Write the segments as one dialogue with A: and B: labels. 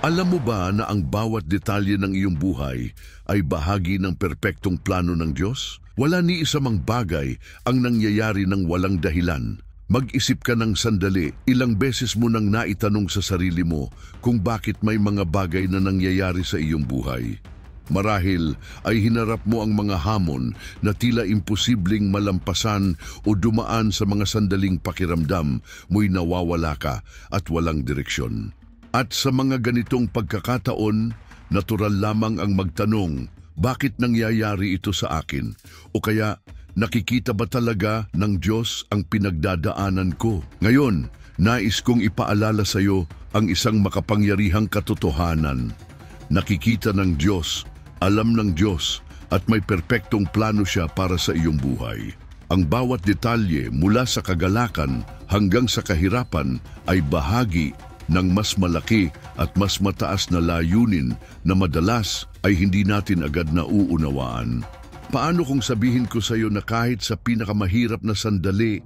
A: Alam mo ba na ang bawat detalye ng iyong buhay ay bahagi ng perpektong plano ng Diyos? Wala ni isa mang bagay ang nangyayari ng walang dahilan. Mag-isip ka ng sandali, ilang beses mo nang naitanong sa sarili mo kung bakit may mga bagay na nangyayari sa iyong buhay. Marahil ay hinarap mo ang mga hamon na tila imposibleng malampasan o dumaan sa mga sandaling pakiramdam mo'y nawawala ka at walang direksyon. At sa mga ganitong pagkakataon, natural lamang ang magtanong, bakit nangyayari ito sa akin? O kaya, nakikita ba talaga ng Diyos ang pinagdadaanan ko? Ngayon, nais kong ipaalala sa iyo ang isang makapangyarihang katotohanan. Nakikita ng Diyos, alam ng Diyos, at may perpektong plano siya para sa iyong buhay. Ang bawat detalye mula sa kagalakan hanggang sa kahirapan ay bahagi ng mas malaki at mas mataas na layunin na madalas ay hindi natin agad nauunawaan. Paano kung sabihin ko sa iyo na kahit sa pinakamahirap na sandali,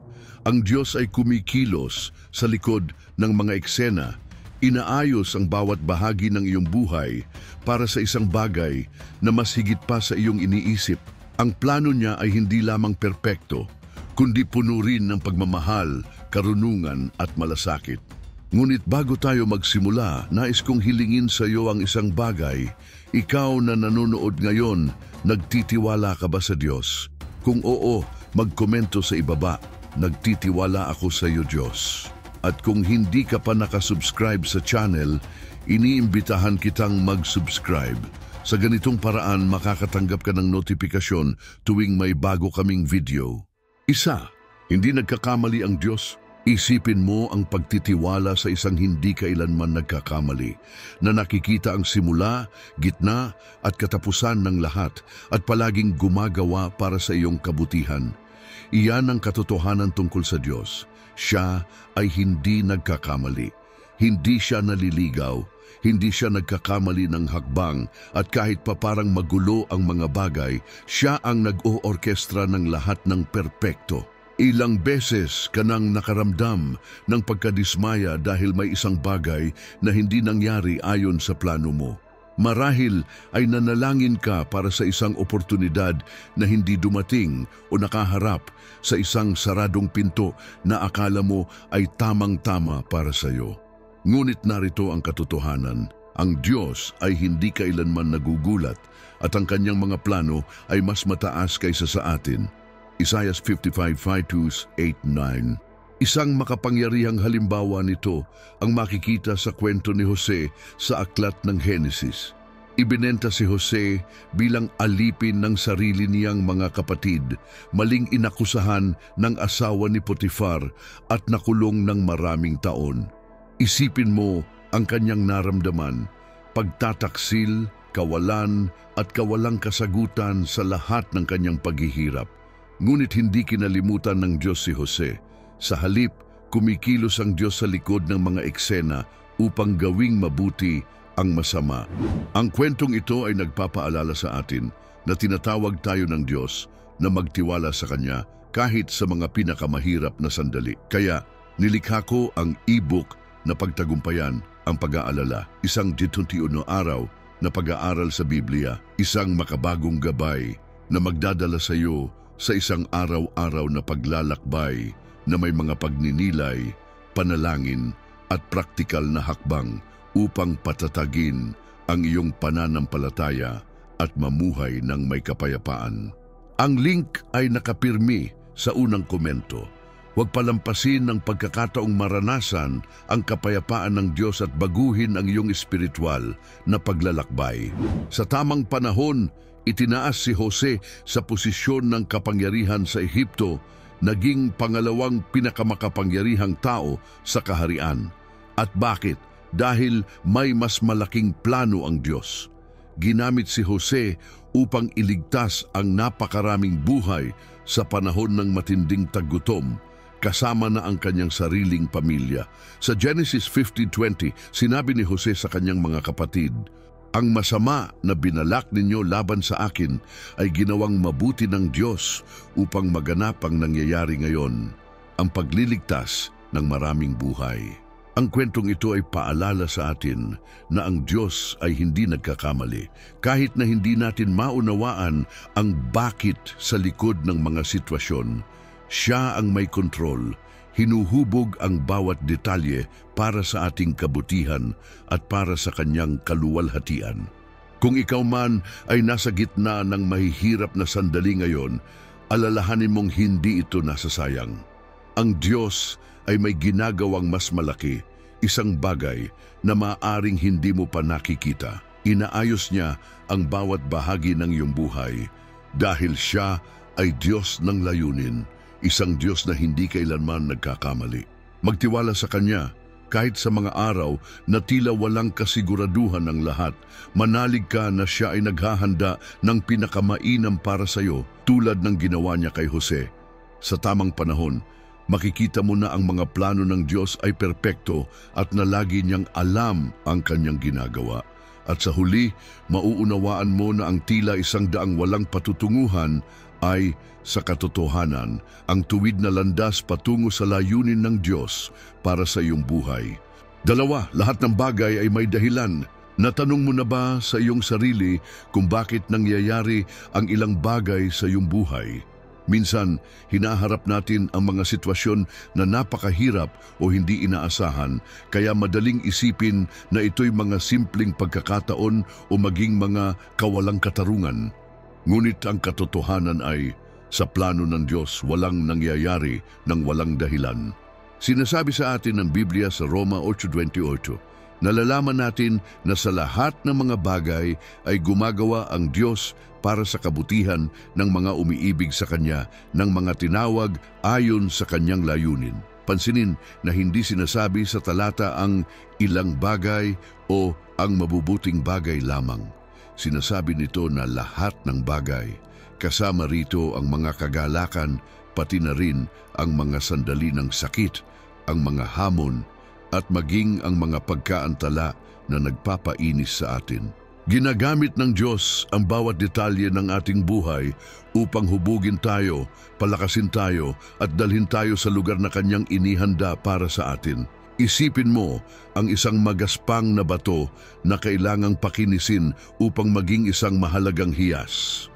A: ang Diyos ay kumikilos sa likod ng mga eksena, inaayos ang bawat bahagi ng iyong buhay para sa isang bagay na mas higit pa sa iyong iniisip. Ang plano niya ay hindi lamang perpekto, kundi puno rin ng pagmamahal, karunungan at malasakit. Ngunit bago tayo magsimula, nais kong hilingin sa iyo ang isang bagay. Ikaw na nanonood ngayon, nagtitiwala ka ba sa Diyos? Kung oo, magkomento sa ibaba, nagtitiwala ako sa iyo Diyos. At kung hindi ka pa nakasubscribe sa channel, iniimbitahan kitang mag-subscribe. Sa ganitong paraan, makakatanggap ka ng notifikasyon tuwing may bago kaming video. Isa, hindi nagkakamali ang Diyos. Isipin mo ang pagtitiwala sa isang hindi kailanman nagkakamali, na nakikita ang simula, gitna at katapusan ng lahat at palaging gumagawa para sa iyong kabutihan. Iyan ang katotohanan tungkol sa Diyos. Siya ay hindi nagkakamali. Hindi siya naliligaw. Hindi siya nagkakamali ng hakbang at kahit pa parang magulo ang mga bagay, siya ang nag-oorkestra ng lahat ng perpekto. Ilang beses ka nang nakaramdam ng pagkadismaya dahil may isang bagay na hindi nangyari ayon sa plano mo. Marahil ay nanalangin ka para sa isang oportunidad na hindi dumating o nakaharap sa isang saradong pinto na akala mo ay tamang-tama para sa iyo. Ngunit narito ang katotohanan, ang Diyos ay hindi kailanman nagugulat at ang kanyang mga plano ay mas mataas kaysa sa atin. Isaiah 55:5-8-9. Isang makapangyarihang halimbawa nito ang makikita sa kwento ni Jose sa aklat ng Henesis. Ibinenta si Jose bilang alipin ng sarili niyang mga kapatid, maling inakusahan ng asawa ni Potifar at nakulong ng maraming taon. Isipin mo ang kanyang naramdaman, pagtataksil, kawalan at kawalang kasagutan sa lahat ng kanyang paghihirap. Ngunit hindi kinalimutan ng Diyos si Jose. Sa halip, kumikilos ang Diyos sa likod ng mga eksena upang gawing mabuti ang masama. Ang kwentong ito ay nagpapaalala sa atin na tinatawag tayo ng Diyos na magtiwala sa Kanya kahit sa mga pinakamahirap na sandali. Kaya nilikha ko ang e-book na Pagtagumpayan ang Pag-aalala, isang 21 araw na pag-aaral sa Biblia, isang makabagong gabay na magdadala sa iyo sa isang araw-araw na paglalakbay na may mga pagninilay, panalangin at praktikal na hakbang upang patatagin ang iyong pananampalataya at mamuhay ng may kapayapaan. Ang link ay nakapirmi sa unang komento. Huwag palampasin ng pagkakataong maranasan ang kapayapaan ng Diyos at baguhin ang iyong espiritual na paglalakbay. Sa tamang panahon, itinaas si Jose sa posisyon ng kapangyarihan sa Ehipto, naging pangalawang pinakamakapangyarihang tao sa kaharian. At bakit? Dahil may mas malaking plano ang Diyos. Ginamit si Jose upang iligtas ang napakaraming buhay sa panahon ng matinding taggutom, kasama na ang kanyang sariling pamilya. Sa Genesis 15:20, sinabi ni Jose sa kanyang mga kapatid, "Ang masama na binalak ninyo laban sa akin ay ginawang mabuti ng Diyos upang maganap ang nangyayari ngayon, ang pagliligtas ng maraming buhay." Ang kwentong ito ay paalala sa atin na ang Diyos ay hindi nagkakamali. Kahit na hindi natin maunawaan ang bakit sa likod ng mga sitwasyon, siya ang may kontrol. Hinuhubog ang bawat detalye para sa ating kabutihan at para sa kanyang kaluwalhatian. Kung ikaw man ay nasa gitna ng mahihirap na sandali ngayon, alalahanin mong hindi ito nasasayang. Ang Diyos ay may ginagawang mas malaki, isang bagay na maaaring hindi mo pa nakikita. Inaayos niya ang bawat bahagi ng iyong buhay dahil siya ay Diyos ng layunin, isang Diyos na hindi kailanman nagkakamali. Magtiwala sa Kanya kahit sa mga araw na tila walang kasiguraduhan ng lahat. Manalig ka na siya ay naghahanda ng pinakamainam para sa iyo tulad ng ginawa niya kay Jose. Sa tamang panahon, makikita mo na ang mga plano ng Diyos ay perpekto at na lagi niyang alam ang kanyang ginagawa. At sa huli, mauunawaan mo na ang tila 100 walang patutunguhan ay sa katotohanan ang tuwid na landas patungo sa layunin ng Diyos para sa iyong buhay. 2, lahat ng bagay ay may dahilan. Natanong mo na ba sa iyong sarili kung bakit nangyayari ang ilang bagay sa iyong buhay? Minsan, hinaharap natin ang mga sitwasyon na napakahirap o hindi inaasahan, kaya madaling isipin na ito'y mga simpleng pagkakataon o maging mga kawalang katarungan. Ngunit ang katotohanan ay, sa plano ng Diyos, walang nangyayari ng walang dahilan. Sinasabi sa atin ng Biblia sa Roma 8:28, nalalaman natin na sa lahat ng mga bagay ay gumagawa ang Diyos para sa kabutihan ng mga umiibig sa Kanya, ng mga tinawag ayon sa Kanyang layunin. Pansinin na hindi sinasabi sa talata ang ilang bagay o ang mabubuting bagay lamang. Sinasabi nito na lahat ng bagay, kasama rito ang mga kagalakan, pati na rin ang mga sandali ng sakit, ang mga hamon, at maging ang mga pagkaantala na nagpapainis sa atin. Ginagamit ng Diyos ang bawat detalye ng ating buhay upang hubugin tayo, palakasin tayo, at dalhin tayo sa lugar na Kanyang inihanda para sa atin. Isipin mo ang isang magaspang na bato na kailangang pakinisin upang maging isang mahalagang hiyas.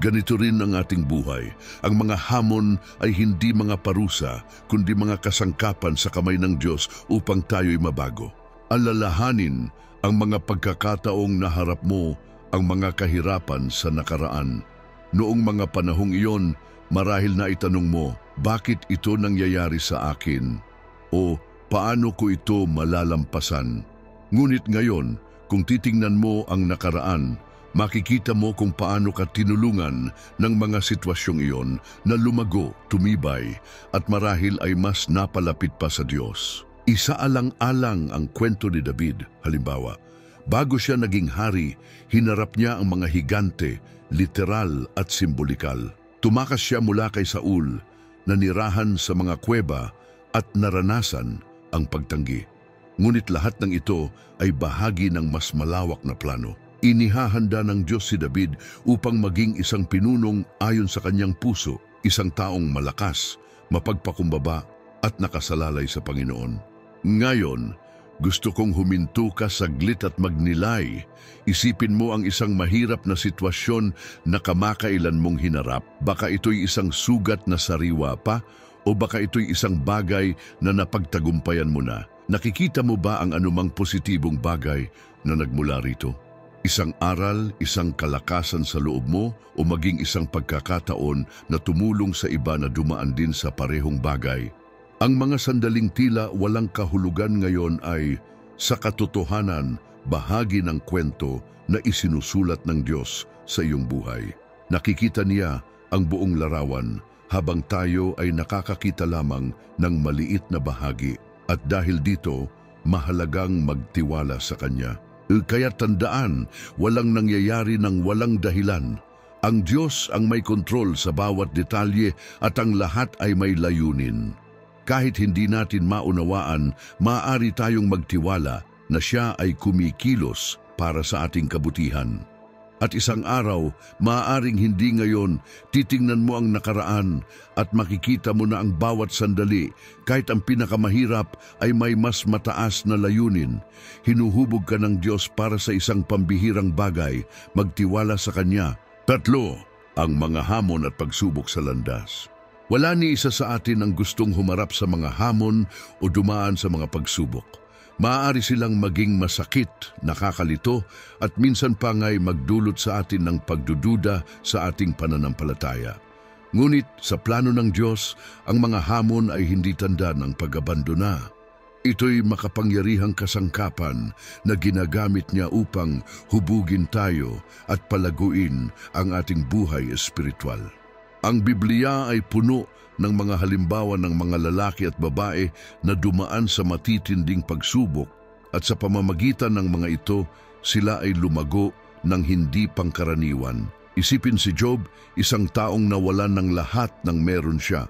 A: Ganito rin ang ating buhay. Ang mga hamon ay hindi mga parusa, kundi mga kasangkapan sa kamay ng Diyos upang tayo'y mabago. Alalahanin ang mga pagkakataong naharap mo, ang mga kahirapan sa nakaraan. Noong mga panahong iyon, marahil na itanong mo, bakit ito nangyayari sa akin? O paano ko ito malalampasan? Ngunit ngayon, kung titingnan mo ang nakaraan, makikita mo kung paano ka tinulungan ng mga sitwasyong iyon na lumago, tumibay, at marahil ay mas napalapit pa sa Diyos. Isaalang-alang ang kwento ni David, halimbawa. Bago siya naging hari, hinarap niya ang mga higante, literal at simbolikal. Tumakas siya mula kay Saul, nanirahan sa mga kuweba at naranasan ang pagtanggi. Ngunit lahat ng ito ay bahagi ng mas malawak na plano. Inihahanda ng Diyos si David upang maging isang pinunong ayon sa kanyang puso, isang taong malakas, mapagpakumbaba at nakasalalay sa Panginoon. Ngayon, gusto kong huminto ka saglit at magnilay. Isipin mo ang isang mahirap na sitwasyon na kamakailan mong hinarap. Baka ito'y isang sugat na sariwa pa o baka ito'y isang bagay na napagtagumpayan mo na. Nakikita mo ba ang anumang positibong bagay na nagmula rito? Isang aral, isang kalakasan sa loob mo o maging isang pagkakataon na tumulong sa iba na dumaan din sa parehong bagay. Ang mga sandaling tila walang kahulugan ngayon ay, sa katotohanan, bahagi ng kwento na isinusulat ng Diyos sa iyong buhay. Nakikita niya ang buong larawan habang tayo ay nakakakita lamang ng maliit na bahagi at dahil dito, mahalagang magtiwala sa Kanya. Kaya tandaan, walang nangyayari ng walang dahilan. Ang Diyos ang may kontrol sa bawat detalye at ang lahat ay may layunin. Kahit hindi natin maunawaan, maaari tayong magtiwala na siya ay kumikilos para sa ating kabutihan. At isang araw, maaaring hindi ngayon, titingnan mo ang nakaraan at makikita mo na ang bawat sandali, kahit ang pinakamahirap ay may mas mataas na layunin. Hinuhubog ka ng Diyos para sa isang pambihirang bagay, magtiwala sa Kanya. 3, ang mga hamon at pagsubok sa landas. Wala ni isa sa atin ang gustong humarap sa mga hamon o dumaan sa mga pagsubok. Maaari silang maging masakit, nakakalito, at minsan pa nga'y magdulot sa atin ng pagdududa sa ating pananampalataya. Ngunit sa plano ng Diyos, ang mga hamon ay hindi tanda ng pag-abandona. Ito'y makapangyarihang kasangkapan na ginagamit niya upang hubugin tayo at palaguin ang ating buhay espiritual. Ang Biblia ay puno ng mga halimbawa ng mga lalaki at babae na dumaan sa matitinding pagsubok at sa pamamagitan ng mga ito, sila ay lumago ng hindi pangkaraniwan. Isipin si Job, isang taong nawalan ng lahat ng meron siya.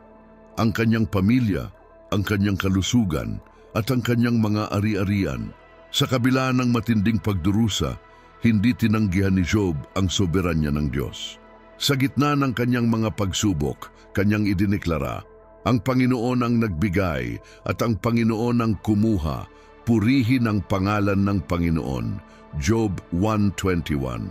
A: Ang kanyang pamilya, ang kanyang kalusugan, at ang kanyang mga ari-arian. Sa kabila ng matinding pagdurusa, hindi tinanggihan ni Job ang soberanya ng Diyos. Sa gitna ng kanyang mga pagsubok, kanyang idineklara, ang Panginoon ang nagbigay at ang Panginoon ang kumuha, purihin ang pangalan ng Panginoon. Job 1:21.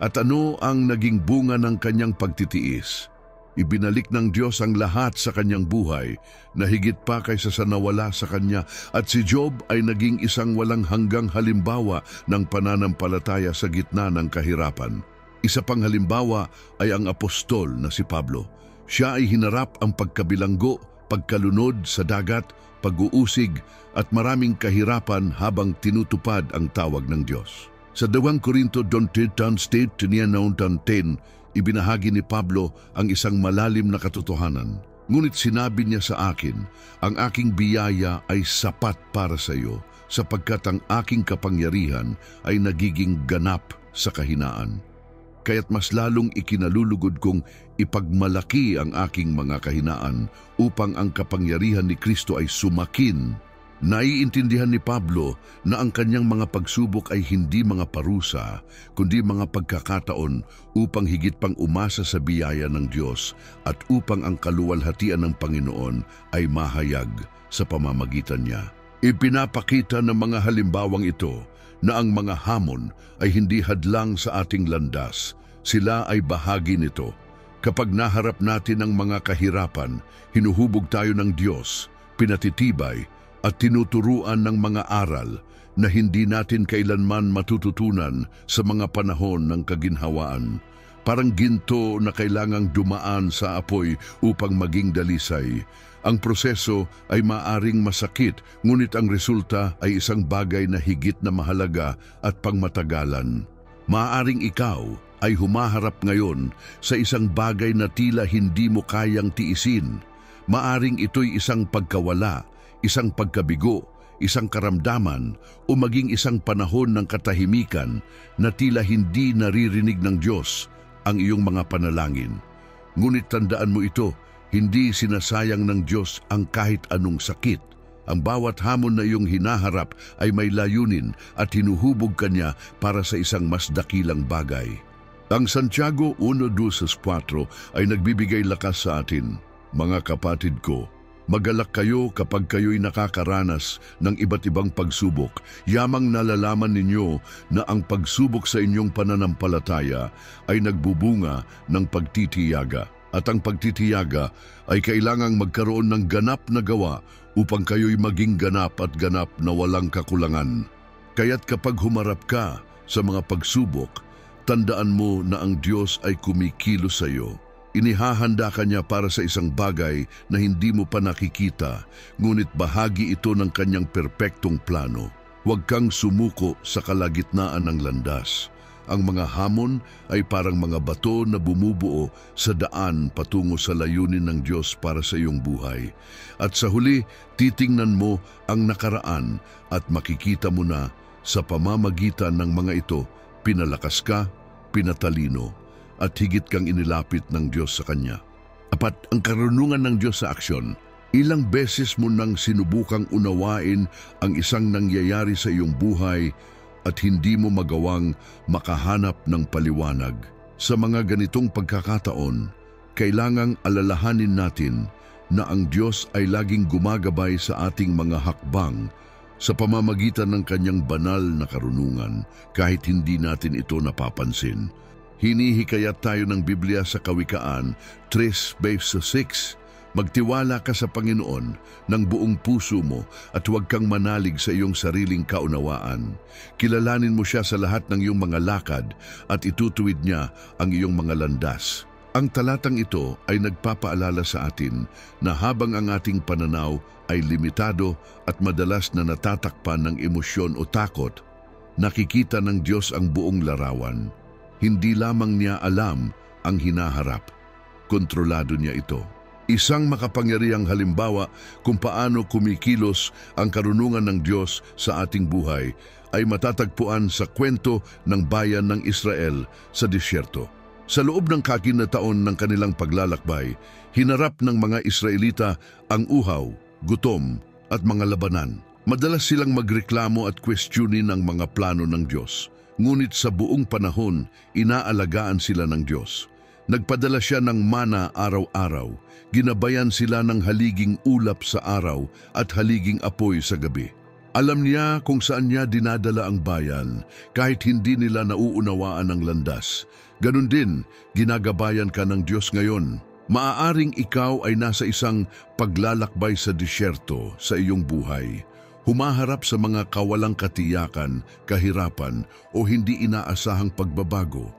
A: At ano ang naging bunga ng kanyang pagtitiis? Ibinalik ng Diyos ang lahat sa kanyang buhay na higit pa kaysa sa nawala sa kanya, at si Job ay naging isang walang hanggang halimbawa ng pananampalataya sa gitna ng kahirapan. Isa pang halimbawa ay ang apostol na si Pablo. Siya ay hinarap ang pagkabilanggo, pagkalunod sa dagat, pag-uusig at maraming kahirapan habang tinutupad ang tawag ng Diyos. Sa 2 Korinto 10, ibinahagi ni Pablo ang isang malalim na katotohanan. Ngunit sinabi niya sa akin, ang aking biyaya ay sapat para sa iyo, sapagkat ang aking kapangyarihan ay nagiging ganap sa kahinaan. Kaya't mas lalong ikinalulugod kong ipagmalaki ang aking mga kahinaan upang ang kapangyarihan ni Kristo ay sumakin. Naiintindihan ni Pablo na ang kanyang mga pagsubok ay hindi mga parusa, kundi mga pagkakataon upang higit pang umasa sa biyaya ng Diyos at upang ang kaluwalhatian ng Panginoon ay mahayag sa pamamagitan niya. Ipinapakita ng mga halimbawang ito na ang mga hamon ay hindi hadlang sa ating landas, sila ay bahagi nito. Kapag naharap natin ang mga kahirapan, hinuhubog tayo ng Diyos, pinatitibay at tinuturuan ng mga aral na hindi natin kailanman matututunan sa mga panahon ng kaginhawaan. Parang ginto na kailangang dumaan sa apoy upang maging dalisay. Ang proseso ay maaring masakit, ngunit ang resulta ay isang bagay na higit na mahalaga at pangmatagalan. Maaring ikaw ay humaharap ngayon sa isang bagay na tila hindi mo kayang tiisin. Maaring ito'y isang pagkawala, isang pagkabigo, isang karamdaman, o maging isang panahon ng katahimikan na tila hindi naririnig ng Diyos ang iyong mga panalangin. Ngunit tandaan mo ito, hindi sinasayang ng Diyos ang kahit anong sakit. Ang bawat hamon na iyong hinaharap ay may layunin at hinuhubog ka niya para sa isang mas dakilang bagay. Ang Santiago 1:4 ay nagbibigay lakas sa atin. Mga kapatid ko, magalak kayo kapag kayo'y nakakaranas ng iba't ibang pagsubok. Yamang nalalaman ninyo na ang pagsubok sa inyong pananampalataya ay nagbubunga ng pagtitiyaga. At ang pagtitiyaga ay kailangang magkaroon ng ganap na gawa upang kayo'y maging ganap at ganap na walang kakulangan. Kaya't kapag humarap ka sa mga pagsubok, tandaan mo na ang Diyos ay kumikilos sa iyo. Inihahanda ka niya para sa isang bagay na hindi mo pa nakikita, ngunit bahagi ito ng kanyang perpektong plano. Huwag kang sumuko sa kalagitnaan ng landas. Ang mga hamon ay parang mga bato na bumubuo sa daan patungo sa layunin ng Diyos para sa iyong buhay. At sa huli, titingnan mo ang nakaraan at makikita mo na sa pamamagitan ng mga ito, pinalakas ka, pinatalino, at higit kang inilapit ng Diyos sa Kanya. Apat, ang karunungan ng Diyos sa aksyon. Ilang beses mo nang sinubukang unawain ang isang nangyayari sa iyong buhay, at hindi mo magawang makahanap ng paliwanag. Sa mga ganitong pagkakataon, kailangang alalahanin natin na ang Diyos ay laging gumagabay sa ating mga hakbang sa pamamagitan ng kanyang banal na karunungan kahit hindi natin ito napapansin. Hinihikayat tayo ng Biblia sa Kawikaan 3:6. Magtiwala ka sa Panginoon ng buong puso mo at huwag kang manalig sa iyong sariling kaunawaan. Kilalanin mo siya sa lahat ng iyong mga lakad at itutuwid niya ang iyong mga landas. Ang talatang ito ay nagpapaalala sa atin na habang ang ating pananaw ay limitado at madalas na natatakpan ng emosyon o takot, nakikita ng Diyos ang buong larawan. Hindi lamang niya alam ang hinaharap, kontrolado niya ito. Isang makapangyarihang halimbawa kung paano kumikilos ang karunungan ng Diyos sa ating buhay ay matatagpuan sa kwento ng bayan ng Israel sa disyerto. Sa loob ng kakinataon ng kanilang paglalakbay, hinarap ng mga Israelita ang uhaw, gutom at mga labanan. Madalas silang magreklamo at questionin ang mga plano ng Diyos. Ngunit sa buong panahon, inaalagaan sila ng Diyos. Nagpadala siya ng mana araw-araw. Ginabayan sila ng haliging ulap sa araw at haliging apoy sa gabi. Alam niya kung saan niya dinadala ang bayan kahit hindi nila nauunawaan ang landas. Ganun din, ginagabayan ka ng Diyos ngayon. Maaaring ikaw ay nasa isang paglalakbay sa disyerto sa iyong buhay. Humaharap sa mga kawalang katiyakan, kahirapan o hindi inaasahang pagbabago.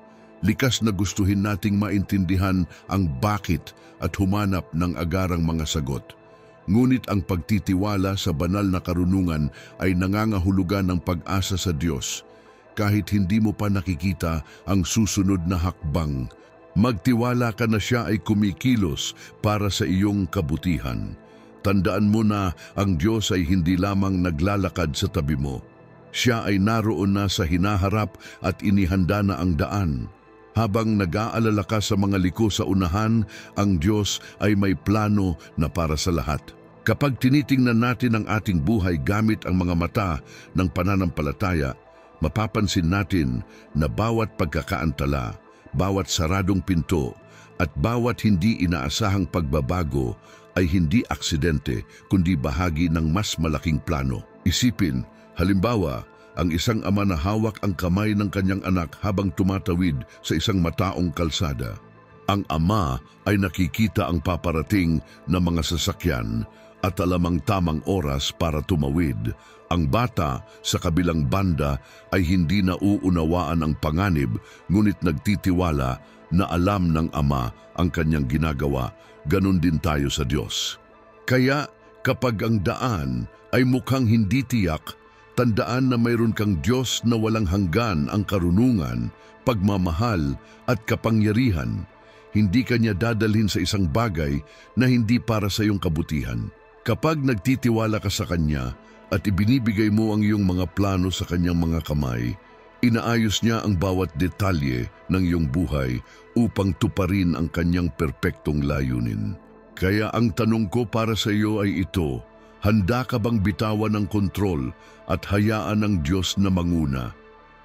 A: Likas na gustuhin nating maintindihan ang bakit at humanap ng agarang mga sagot. Ngunit ang pagtitiwala sa banal na karunungan ay nangangahulugan ng pag-asa sa Diyos. Kahit hindi mo pa nakikita ang susunod na hakbang, magtiwala ka na siya ay kumikilos para sa iyong kabutihan. Tandaan mo na ang Diyos ay hindi lamang naglalakad sa tabi mo. Siya ay naroon na sa hinaharap at inihanda na ang daan. Habang nag-aalala ka sa mga liko sa unahan, ang Diyos ay may plano na para sa lahat. Kapag tinitingnan natin ang ating buhay gamit ang mga mata ng pananampalataya, mapapansin natin na bawat pagkakaantala, bawat saradong pinto, at bawat hindi inaasahang pagbabago ay hindi aksidente kundi bahagi ng mas malaking plano. Isipin, halimbawa, ang isang ama na hawak ang kamay ng kanyang anak habang tumatawid sa isang mataong kalsada. Ang ama ay nakikita ang paparating na mga sasakyan at alam ang tamang oras para tumawid. Ang bata sa kabilang banda ay hindi nauunawaan ang panganib, ngunit nagtitiwala na alam ng ama ang kanyang ginagawa. Ganon din tayo sa Diyos. Kaya kapag ang daan ay mukhang hindi tiyak, tandaan na mayroon kang Diyos na walang hanggan ang karunungan, pagmamahal at kapangyarihan. Hindi ka niya dadalhin sa isang bagay na hindi para sa iyong kabutihan. Kapag nagtitiwala ka sa Kanya at ibinibigay mo ang iyong mga plano sa Kanyang mga kamay, inaayos niya ang bawat detalye ng iyong buhay upang tuparin ang Kanyang perpektong layunin. Kaya ang tanong ko para sa iyo ay ito: handa ka bang bitawan ng kontrol at hayaan ng Diyos na manguna?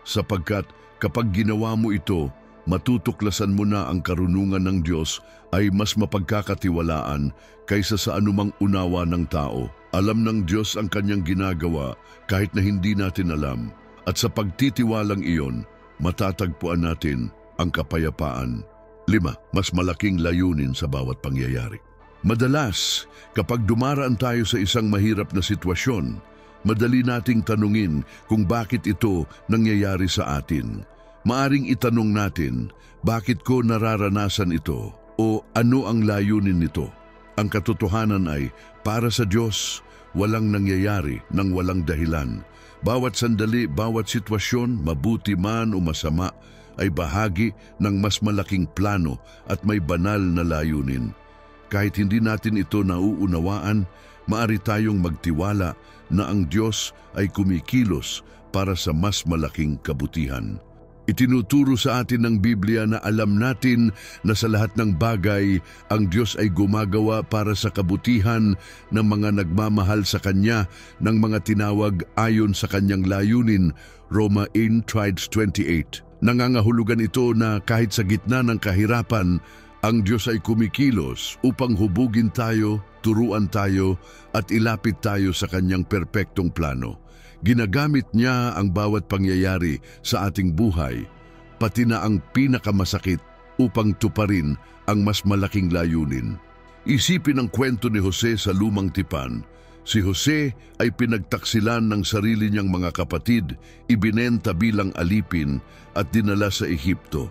A: Sapagkat kapag ginawa mo ito, matutuklasan mo na ang karunungan ng Diyos ay mas mapagkakatiwalaan kaysa sa anumang unawa ng tao. Alam ng Diyos ang kanyang ginagawa kahit na hindi natin alam. At sa pagtitiwalang iyon, matatagpuan natin ang kapayapaan. 5. Mas malaking layunin sa bawat pangyayari. Madalas, kapag dumaraan tayo sa isang mahirap na sitwasyon, madali nating tanungin kung bakit ito nangyayari sa atin. Maaring itanong natin, bakit ko nararanasan ito? O ano ang layunin nito? Ang katotohanan ay, para sa Diyos, walang nangyayari nang walang dahilan. Bawat sandali, bawat sitwasyon, mabuti man o masama, ay bahagi ng mas malaking plano at may banal na layunin. Kahit hindi natin ito nauunawaan, maari tayong magtiwala na ang Diyos ay kumikilos para sa mas malaking kabutihan. Itinuturo sa atin ng Biblia na alam natin na sa lahat ng bagay, ang Diyos ay gumagawa para sa kabutihan ng mga nagmamahal sa Kanya, ng mga tinawag ayon sa Kanyang layunin, Roma 8:28. Nangangahulugan ito na kahit sa gitna ng kahirapan, ang Diyos ay kumikilos upang hubugin tayo, turuan tayo, at ilapit tayo sa Kanyang perpektong plano. Ginagamit niya ang bawat pangyayari sa ating buhay, pati na ang pinakamasakit upang tuparin ang mas malaking layunin. Isipin ang kwento ni Jose sa Lumang Tipan. Si Jose ay pinagtaksilan ng sarili niyang mga kapatid, ibinenta bilang alipin at dinala sa Ehipto.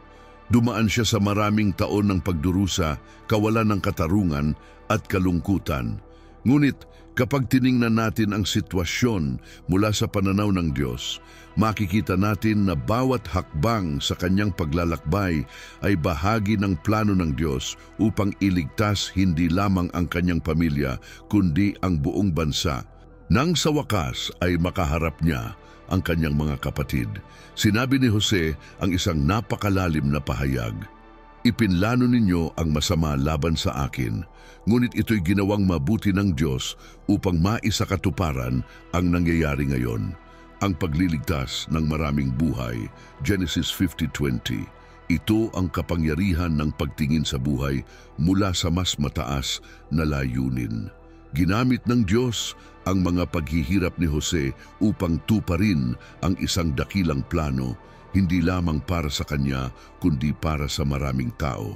A: Dumaan siya sa maraming taon ng pagdurusa, kawalan ng katarungan at kalungkutan. Ngunit kapag tiningnan natin ang sitwasyon mula sa pananaw ng Diyos, makikita natin na bawat hakbang sa Kanyang paglalakbay ay bahagi ng plano ng Diyos upang iligtas hindi lamang ang Kanyang pamilya, kundi ang buong bansa. Nang sa wakas ay makaharap niya ang Kanyang mga kapatid, sinabi ni Jose ang isang napakalalim na pahayag, "Ipinlano ninyo ang masama laban sa akin, ngunit ito'y ginawang mabuti ng Diyos upang maisakatuparan ang nangyayari ngayon, ang pagliligtas ng maraming buhay." Genesis 50:20. Ito ang kapangyarihan ng pagtingin sa buhay mula sa mas mataas na layunin. Ginamit ng Diyos ang mga paghihirap ni Jose upang tuparin ang isang dakilang plano, hindi lamang para sa kanya, kundi para sa maraming tao.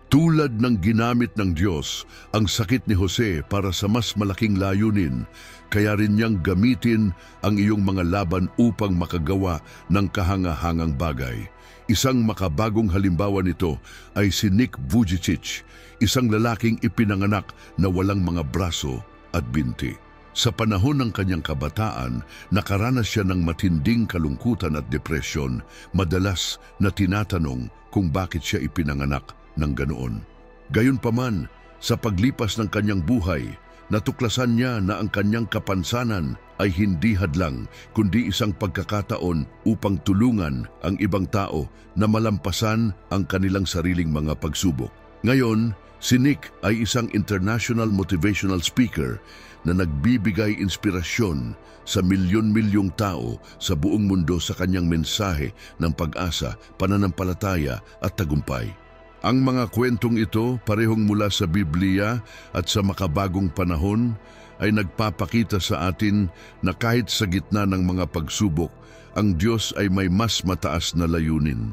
A: Tulad ng ginamit ng Diyos ang sakit ni Jose para sa mas malaking layunin, kaya rin niyang gamitin ang iyong mga laban upang makagawa ng kahangahangang bagay. Isang makabagong halimbawa nito ay si Nick Vujicic, isang lalaking ipinanganak na walang mga braso at binti. Sa panahon ng kanyang kabataan, nakaranas siya ng matinding kalungkutan at depresyon, madalas na tinatanong kung bakit siya ipinanganak ng ganoon. Gayunpaman, sa paglipas ng kanyang buhay, natuklasan niya na ang kanyang kapansanan ay hindi hadlang, kundi isang pagkakataon upang tulungan ang ibang tao na malampasan ang kanilang sariling mga pagsubok. Ngayon, si Nick ay isang international motivational speaker na nagbibigay inspirasyon sa milyon-milyong tao sa buong mundo sa kanyang mensahe ng pag-asa, pananampalataya at tagumpay. Ang mga kwentong ito, parehong mula sa Biblia at sa makabagong panahon, ay nagpapakita sa atin na kahit sa gitna ng mga pagsubok, ang Diyos ay may mas mataas na layunin.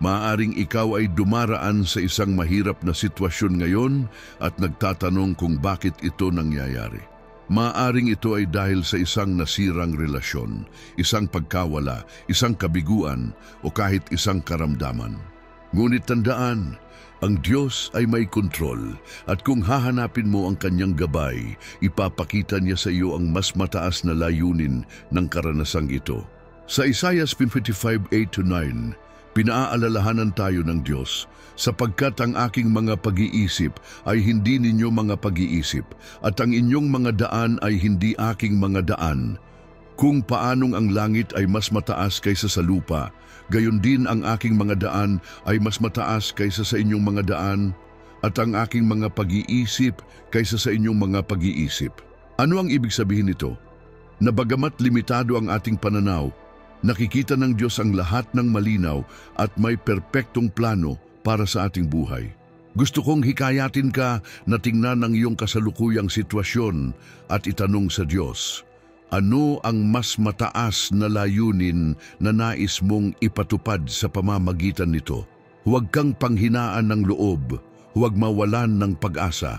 A: Maaaring ikaw ay dumaraan sa isang mahirap na sitwasyon ngayon at nagtatanong kung bakit ito nangyayari. Maaaring ito ay dahil sa isang nasirang relasyon, isang pagkawala, isang kabiguan o kahit isang karamdaman. Ngunit tandaan, ang Diyos ay may kontrol at kung hahanapin mo ang kanyang gabay, ipapakita niya sa iyo ang mas mataas na layunin ng karanasang ito. Sa Isaiah 55:8-9, pinaaalalahanan tayo ng Diyos, sapagkat ang aking mga pag-iisip ay hindi ninyo mga pag-iisip, at ang inyong mga daan ay hindi aking mga daan. Kung paanong ang langit ay mas mataas kaysa sa lupa, gayon din ang aking mga daan ay mas mataas kaysa sa inyong mga daan, at ang aking mga pag-iisip kaysa sa inyong mga pag-iisip. Ano ang ibig sabihin nito? Na bagamat limitado ang ating pananaw, nakikita ng Diyos ang lahat ng malinaw at may perpektong plano para sa ating buhay. Gusto kong hikayatin ka na tingnan ang iyong kasalukuyang sitwasyon at itanong sa Diyos, ano ang mas mataas na layunin na nais mong ipatupad sa pamamagitan nito? Huwag kang panghinaan ng loob, huwag mawalan ng pag-asa.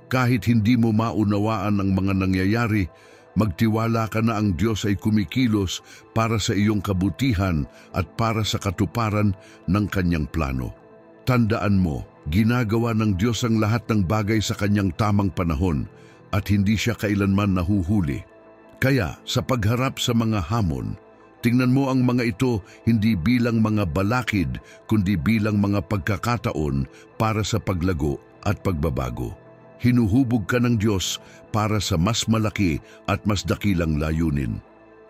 A: Kahit hindi mo maunawaan ang mga nangyayari, magtiwala ka na ang Diyos ay kumikilos para sa iyong kabutihan at para sa katuparan ng kanyang plano. Tandaan mo, ginagawa ng Diyos ang lahat ng bagay sa kanyang tamang panahon at hindi siya kailanman nahuhuli. Kaya sa pagharap sa mga hamon, tingnan mo ang mga ito hindi bilang mga balakid kundi bilang mga pagkakataon para sa paglago at pagbabago. Hinuhubog ka ng Diyos para sa mas malaki at mas dakilang layunin.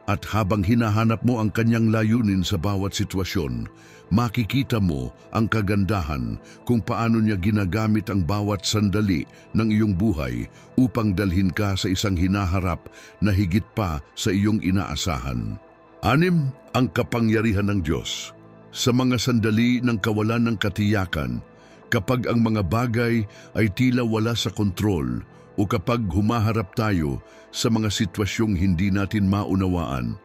A: At habang hinahanap mo ang kanyang layunin sa bawat sitwasyon, makikita mo ang kagandahan kung paano niya ginagamit ang bawat sandali ng iyong buhay upang dalhin ka sa isang hinaharap na higit pa sa iyong inaasahan. 6, ang kapangyarihan ng Diyos. Sa mga sandali ng kawalan ng katiyakan, kapag ang mga bagay ay tila wala sa kontrol o kapag humaharap tayo sa mga sitwasyong hindi natin maunawaan,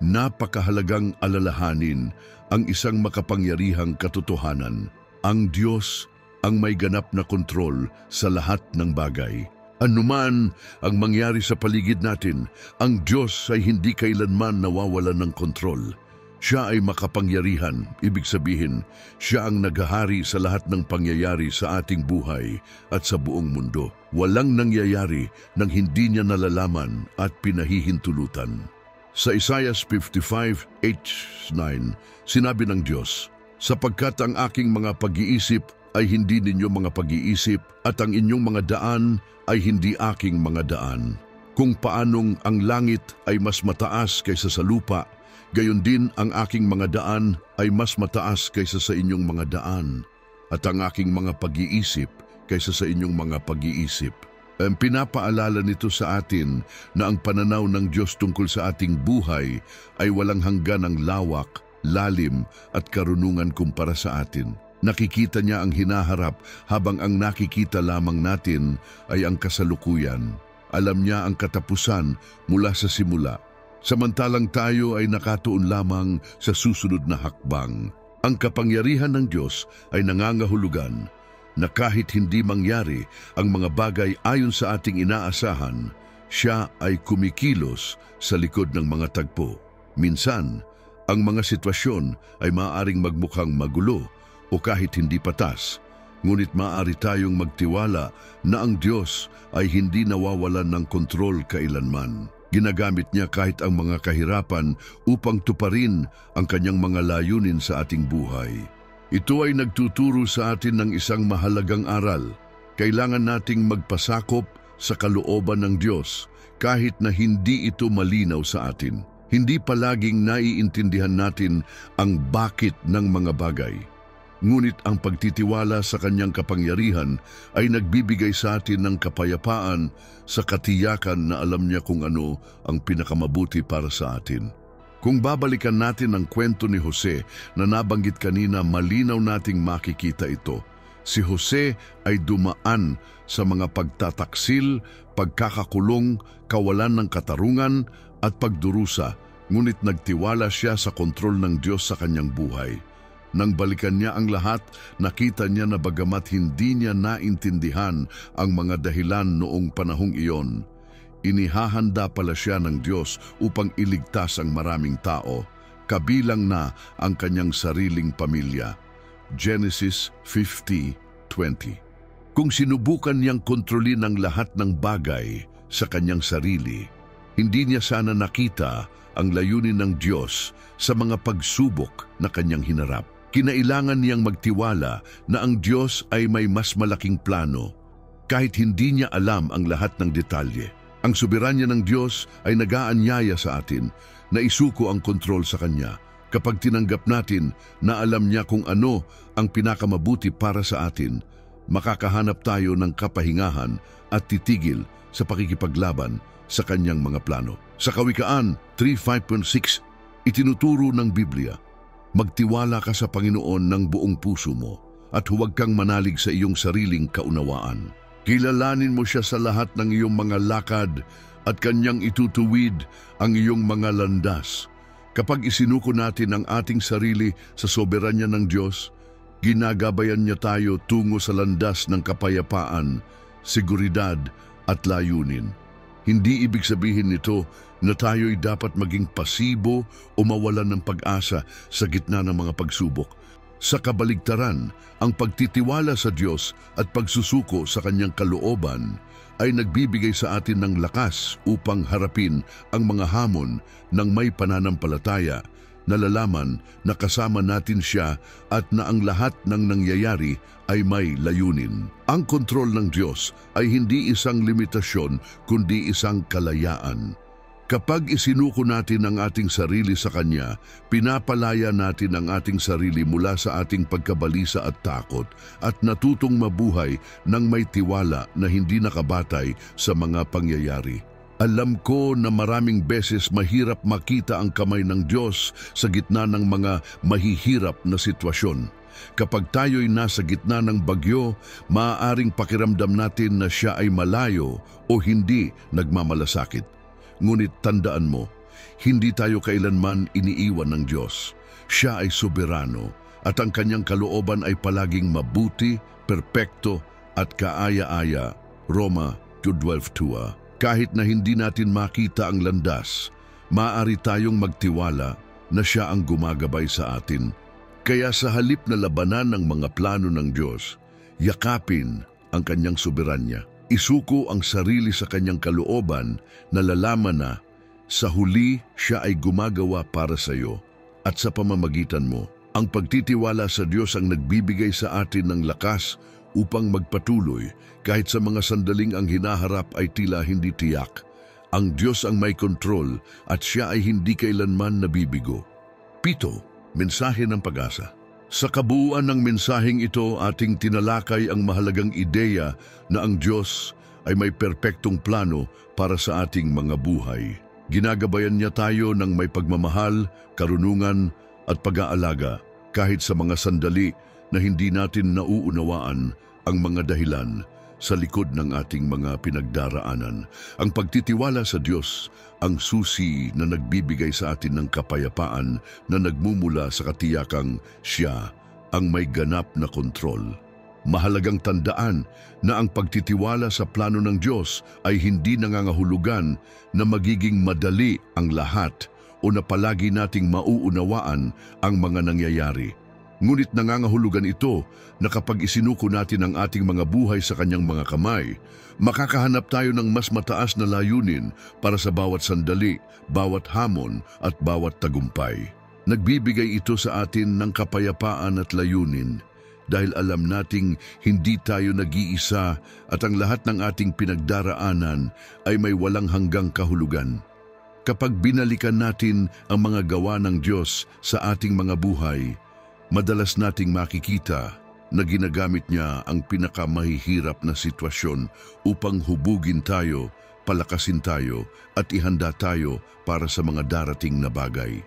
A: napakahalagang alalahanin ang isang makapangyarihang katotohanan. Ang Diyos ang may ganap na kontrol sa lahat ng bagay. Anuman ang mangyari sa paligid natin, ang Diyos ay hindi kailanman nawawalan ng kontrol. Siya ay makapangyarihan, ibig sabihin, siya ang naghahari sa lahat ng pangyayari sa ating buhay at sa buong mundo. Walang nangyayari nang hindi niya nalalaman at pinahihintulutan. Sa Isaiah 55:8-9, sinabi ng Diyos, "Sapagkat ang aking mga pag-iisip ay hindi ninyo mga pag-iisip at ang inyong mga daan ay hindi aking mga daan. Kung paanong ang langit ay mas mataas kaysa sa lupa, gayon din ang aking mga daan ay mas mataas kaysa sa inyong mga daan, at ang aking mga pag-iisip kaysa sa inyong mga pag-iisip." Pinapaalala nito sa atin na ang pananaw ng Diyos tungkol sa ating buhay ay walang hanggan ng lawak, lalim at karunungan kumpara sa atin. Nakikita niya ang hinaharap habang ang nakikita lamang natin ay ang kasalukuyan. Alam niya ang katapusan mula sa simula. Samantalang tayo ay nakatuon lamang sa susunod na hakbang. Ang kapangyarihan ng Diyos ay nangangahulugan na kahit hindi mangyari ang mga bagay ayon sa ating inaasahan, siya ay kumikilos sa likod ng mga tagpo. Minsan, ang mga sitwasyon ay maaaring magmukhang magulo o kahit hindi patas, ngunit maaari tayong magtiwala na ang Diyos ay hindi nawawalan ng kontrol kailanman. Ginagamit niya kahit ang mga kahirapan upang tuparin ang kanyang mga layunin sa ating buhay. Ito ay nagtuturo sa atin ng isang mahalagang aral. Kailangan nating magpasakop sa kalooban ng Diyos kahit na hindi ito malinaw sa atin. Hindi palaging naiintindihan natin ang bakit ng mga bagay. Ngunit ang pagtitiwala sa kanyang kapangyarihan ay nagbibigay sa atin ng kapayapaan sa katiyakan na alam niya kung ano ang pinakamabuti para sa atin. Kung babalikan natin ang kwento ni Jose na nabanggit kanina, malinaw nating makikita ito. Si Jose ay dumaan sa mga pagtataksil, pagkakakulong, kawalan ng katarungan at pagdurusa, ngunit nagtiwala siya sa kontrol ng Diyos sa kanyang buhay. Nang balikan niya ang lahat, nakita niya na bagamat hindi niya naintindihan ang mga dahilan noong panahong iyon, inihahanda pala siya ng Diyos upang iligtas ang maraming tao, kabilang na ang kanyang sariling pamilya. Genesis 50:20. Kung sinubukan niyang kontrolin ang lahat ng bagay sa kanyang sarili, hindi niya sana nakita ang layunin ng Diyos sa mga pagsubok na kanyang hinarap. Kinailangan niyang magtiwala na ang Diyos ay may mas malaking plano, kahit hindi niya alam ang lahat ng detalye. Ang soberanya ng Diyos ay nag-aanyaya sa atin na isuko ang kontrol sa Kanya. Kapag tinanggap natin na alam niya kung ano ang pinakamabuti para sa atin, makakahanap tayo ng kapahingahan at titigil sa pakikipaglaban sa Kanyang mga plano. Sa Kawikaan 3:5-6, itinuturo ng Biblia, magtiwala ka sa Panginoon ng buong puso mo at huwag kang manalig sa iyong sariling kaunawaan. Kilalanin mo siya sa lahat ng iyong mga lakad at kanyang itutuwid ang iyong mga landas. Kapag isinuko natin ang ating sarili sa soberanya ng Diyos, ginagabayan niya tayo tungo sa landas ng kapayapaan, seguridad at layunin. Hindi ibig sabihin nito na tayo'y dapat maging pasibo o mawalan ng pag-asa sa gitna ng mga pagsubok. Sa kabaligtaran, ang pagtitiwala sa Diyos at pagsusuko sa Kanyang kalooban ay nagbibigay sa atin ng lakas upang harapin ang mga hamon ng may pananampalataya, nalalaman na kasama natin siya at na ang lahat ng nangyayari ay may layunin. Ang kontrol ng Diyos ay hindi isang limitasyon kundi isang kalayaan. Kapag isinuko natin ang ating sarili sa Kanya, pinapalaya natin ang ating sarili mula sa ating pagkabalisa at takot at natutong mabuhay ng may tiwala na hindi nakabatay sa mga pangyayari. Alam ko na maraming beses mahirap makita ang kamay ng Diyos sa gitna ng mga mahihirap na sitwasyon. Kapag tayo'y nasa gitna ng bagyo, maaaring pakiramdam natin na Siya ay malayo o hindi nagmamalasakit. Ngunit tandaan mo, hindi tayo kailanman iniiwan ng Diyos. Siya ay soberano at ang Kanyang kalooban ay palaging mabuti, perpekto at kaaya-aya. Roma 2:12. Kahit na hindi natin makita ang landas, maaari tayong magtiwala na Siya ang gumagabay sa atin. Kaya sa halip na labanan ng mga plano ng Diyos, yakapin ang Kanyang soberanya. Isuko ang sarili sa Kanyang kalooban na lalaman na sa huli Siya ay gumagawa para sa iyo at sa pamamagitan mo. Ang pagtitiwala sa Diyos ang nagbibigay sa atin ng lakas upang magpatuloy kahit sa mga sandaling ang hinaharap ay tila hindi tiyak. Ang Diyos ang may kontrol at Siya ay hindi kailanman nabibigo. 7. Mensahe ng pag-asa. Sa kabuuan ng mensaheng ito, ating tinalakay ang mahalagang ideya na ang Diyos ay may perpektong plano para sa ating mga buhay. Ginagabayan Niya tayo ng may pagmamahal, karunungan at pag-aalaga kahit sa mga sandali na hindi natin nauunawaan ang mga dahilan sa likod ng ating mga pinagdaraanan. Ang pagtitiwala sa Diyos ang susi na nagbibigay sa atin ng kapayapaan na nagmumula sa katiyakang Siya ang may ganap na kontrol. Mahalagang tandaan na ang pagtitiwala sa plano ng Diyos ay hindi nangangahulugan na magiging madali ang lahat o na palagi nating mauunawaan ang mga nangyayari. Ngunit nangangahulugan ito na kapag isinuko natin ang ating mga buhay sa Kanyang mga kamay, makakahanap tayo ng mas mataas na layunin para sa bawat sandali, bawat hamon at bawat tagumpay. Nagbibigay ito sa atin ng kapayapaan at layunin dahil alam nating hindi tayo nag-iisa at ang lahat ng ating pinagdaraanan ay may walang hanggang kahulugan. Kapag binalikan natin ang mga gawa ng Diyos sa ating mga buhay, madalas nating makikita na ginagamit Niya ang pinakamahihirap na sitwasyon upang hubugin tayo, palakasin tayo at ihanda tayo para sa mga darating na bagay.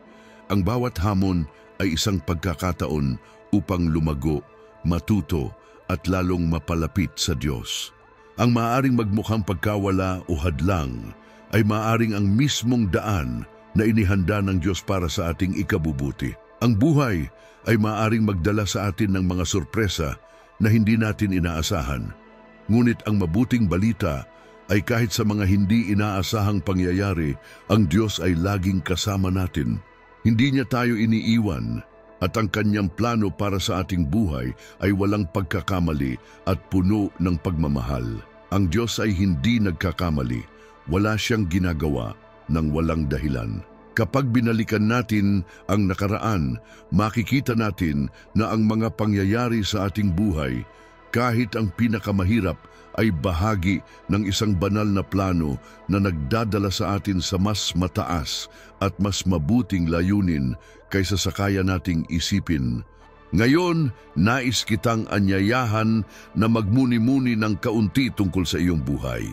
A: Ang bawat hamon ay isang pagkakataon upang lumago, matuto at lalong mapalapit sa Diyos. Ang maaaring magmukhang pagkawala o hadlang ay maaaring ang mismong daan na inihanda ng Diyos para sa ating ikabubuti. Ang buhay ay maaaring magdala sa atin ng mga sorpresa na hindi natin inaasahan. Ngunit ang mabuting balita ay kahit sa mga hindi inaasahang pangyayari, ang Diyos ay laging kasama natin. Hindi Niya tayo iniiwan at ang Kanyang plano para sa ating buhay ay walang pagkakamali at puno ng pagmamahal. Ang Diyos ay hindi nagkakamali. Wala Siyang ginagawa ng walang dahilan. Kapag binalikan natin ang nakaraan, makikita natin na ang mga pangyayari sa ating buhay, kahit ang pinakamahirap, ay bahagi ng isang banal na plano na nagdadala sa atin sa mas mataas at mas mabuting layunin kaysa sa kaya nating isipin. Ngayon, nais kitang anyayahan na magmuni-muni ng kaunti tungkol sa iyong buhay.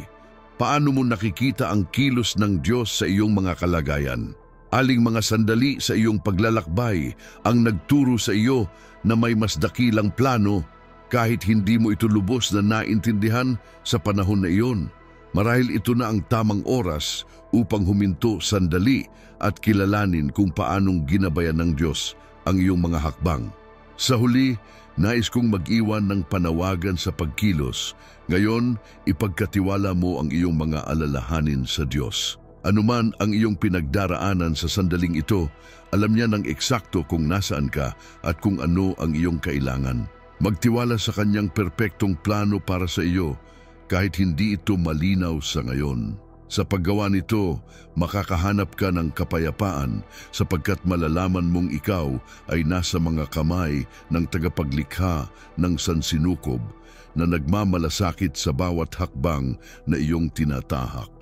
A: Paano mo nakikita ang kilos ng Diyos sa iyong mga kalagayan? Aling mga sandali sa iyong paglalakbay ang nagturo sa iyo na may mas dakilang plano kahit hindi mo ito lubos na naintindihan sa panahon na iyon. Marahil ito na ang tamang oras upang huminto sandali at kilalanin kung paanong ginabayan ng Diyos ang iyong mga hakbang. Sa huli, nais kong mag-iwan ng panawagan sa pagkilos. Ngayon, ipagkatiwala mo ang iyong mga alalahanin sa Diyos. Anuman ang iyong pinagdaraanan sa sandaling ito, alam Niya ng eksakto kung nasaan ka at kung ano ang iyong kailangan. Magtiwala sa Kanyang perpektong plano para sa iyo kahit hindi ito malinaw sa ngayon. Sa paggawa nito, makakahanap ka ng kapayapaan sapagkat malalaman mong ikaw ay nasa mga kamay ng tagapaglikha ng sansinukob na nagmamalasakit sa bawat hakbang na iyong tinatahak.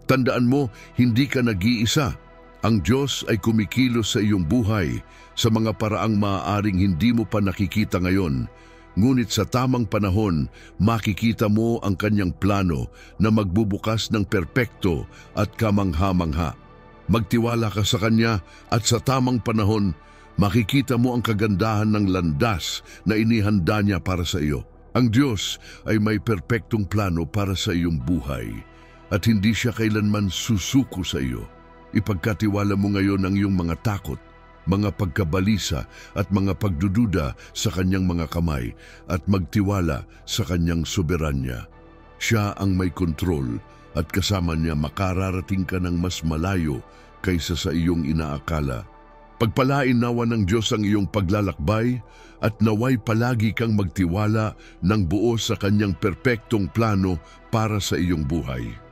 A: Tandaan mo, hindi ka nag-iisa. Ang Diyos ay kumikilos sa iyong buhay sa mga paraang maaaring hindi mo pa nakikita ngayon. Ngunit sa tamang panahon, makikita mo ang kanyang plano na magbubukas ng perpekto at kamangha-mangha. Magtiwala ka sa kanya at sa tamang panahon, makikita mo ang kagandahan ng landas na inihanda niya para sa iyo. Ang Diyos ay may perpektong plano para sa iyong buhay at hindi siya kailanman susuko sa iyo. Ipagkatiwala mo ngayon ang iyong mga takot, mga pagkabalisa at mga pagdududa sa kanyang mga kamay at magtiwala sa kanyang soberanya. Siya ang may kontrol at kasama niya makararating ka ng mas malayo kaysa sa iyong inaakala. Pagpalain nawa ng Diyos ang iyong paglalakbay at naway palagi kang magtiwala ng buo sa kanyang perpektong plano para sa iyong buhay.